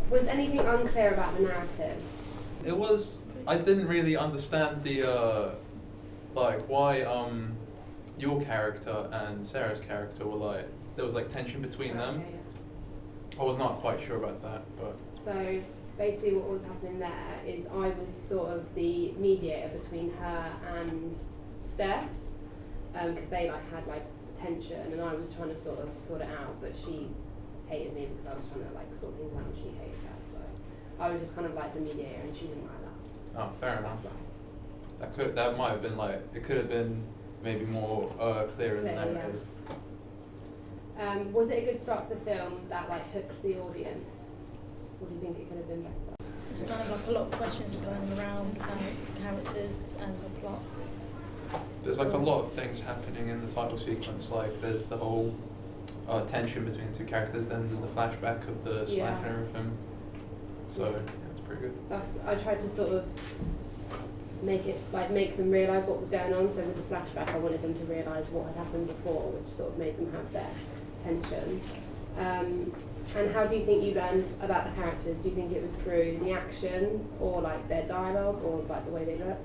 Was anything unclear about the narrative? It was. I didn't really understand the like why your character and Sarah's character were like there was like tension between them. Okay, yeah. I was not quite sure about that, but So basically what was happening there is I was sort of the mediator between her and Steph, because they like had like tension and I was trying to sort of sort it out, but she hated me because I was trying to like sort things out and she hated her, so I was just kind of like the mediator and she didn't like that. oh, fair enough. That's like, That might have been like it could have been maybe more clear in the Clear, yeah. narrative. was it a good start to the film that like hooked the audience? Or do you think it could have been better? It's kind of like a lot of questions going around about characters and the plot. There's like a lot of things happening in the title sequence. Like there's the whole tension between two characters. Then there's the flashback of the slash Yeah. and everything. So yeah, it's pretty good. I tried to sort of make them realise what was going on. So with the flashback, I wanted them to realise what had happened before, which sort of made them have their tension. And how do you think you learned about the characters? Do you think it was through the action, or like their dialogue, or like the way they look?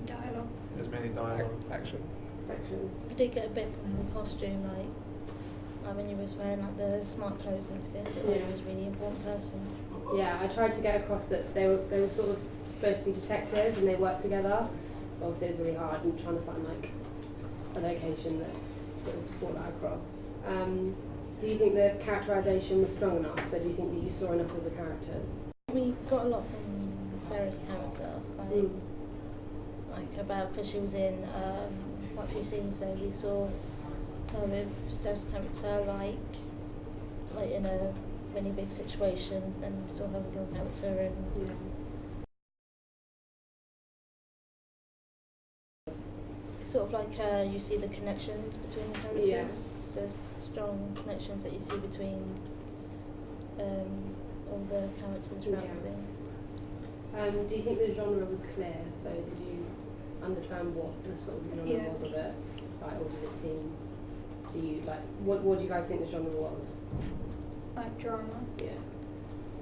Dialogue. There's many dialogue. Action. Action. I did get a bit from the costume, like when you was wearing like the smart clothes and everything, that Yeah. he was a really important person. Yeah, I tried to get across that they were sort of supposed to be detectives and they worked together. But obviously it was really hard and trying to find like a location that sort of brought that across. Do you think the characterisation was strong enough? So do you think that you saw enough of the characters? We got a lot from Sarah's character, like about because she was in quite a few scenes. So we saw her with Steph's character, like in a really big situation. Then we saw her with your character, and it's sort of like you see the connections between the characters. Yeah. So there's strong connections that you see between all the characters throughout the film. Do you think the genre was clear? So did you understand what the sort of genre was of it? Like, or did it seem to you, like, what do you guys think the genre was? Like drama, Yeah.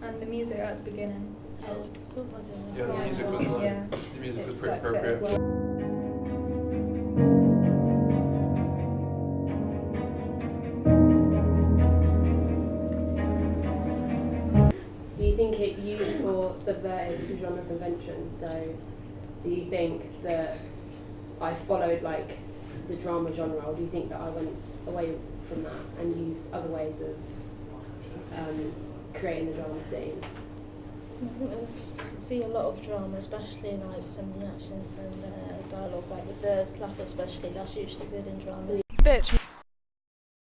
and the music at the beginning helps. Sort of like a- Yeah, the Yeah. music was like, Yeah. the music was It, pretty like, fit appropriate. well. Do you think it used or subverted the genre convention? So do you think that I followed like the drama genre, or do you think that I went away from that and used other ways of creating the drama scene? I think you could see a lot of drama, especially in like some of the actions and dialogue, like with the slap especially. That's usually good in dramas. Bitch.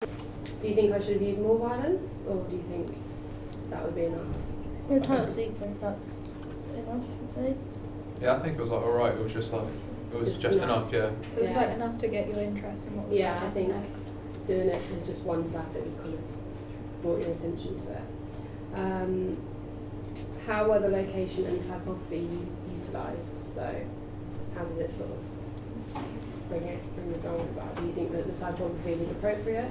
Do you think I should have used more violence, or do you think that would be enough? For a title sequence, that's enough, I'd say. Yeah, I think it was like alright. It was just like it was just enough. Yeah. It was Yeah. like enough to get your interest in what was Yeah, going to I happen think next. doing it as just one slap, it was kind of brought your attention to it. How were the location and typography utilised? So how did it sort of bring the drama about? Do you think that the typography was appropriate,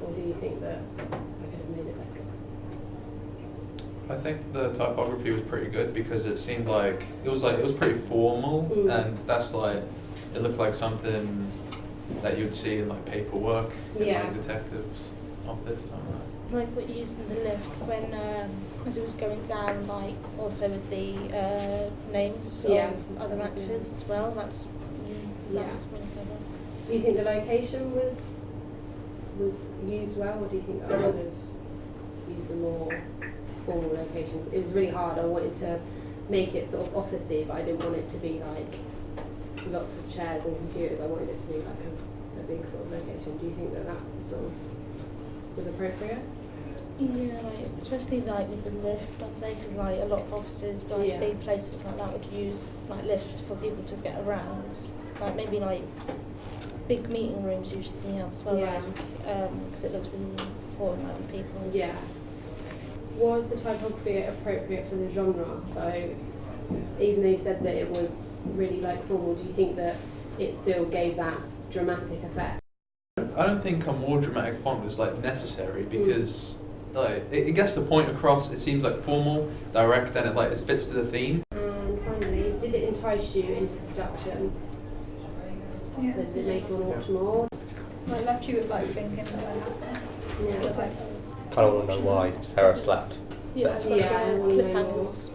or do you think that I could have made it better? I think the typography was pretty good because it seemed like it was pretty formal, and that's like it looked like something that you'd see in like paperwork in Yeah. like detectives' office or something. Like what you used in the lift when, as it was going down, like also with the names Yeah. of other actors as well. That's really clever. Do you think the location was used well, or do you think that I would have used a more formal location? It was really hard. I wanted to make it sort of officey, but I didn't want it to be like lots of chairs and computers. I wanted it to be like a big sort of location. Do you think that sort of was appropriate? Yeah, like, especially like with the lift, I'd say, because like a lot of offices, like Yeah. big places like that, would use like lifts for people to get around. Like maybe like big meeting rooms usually have as well, Yeah. because it looks really important like, for people. Yeah. Was the typography appropriate for the genre? So even though you said that it was really like formal, do you think that it still gave that dramatic effect? I don't think a more dramatic font was like necessary because like it gets the point across. It seems like formal, direct, and it fits to the theme. And finally, did it entice you into the production? Yeah. So did it make you want to watch more? Well, it left you with like thinking that it happened. Yeah. It's like, Kind of want to know why Sarah slapped. Yeah, it's like Yeah, a I wanna know cliffhangers.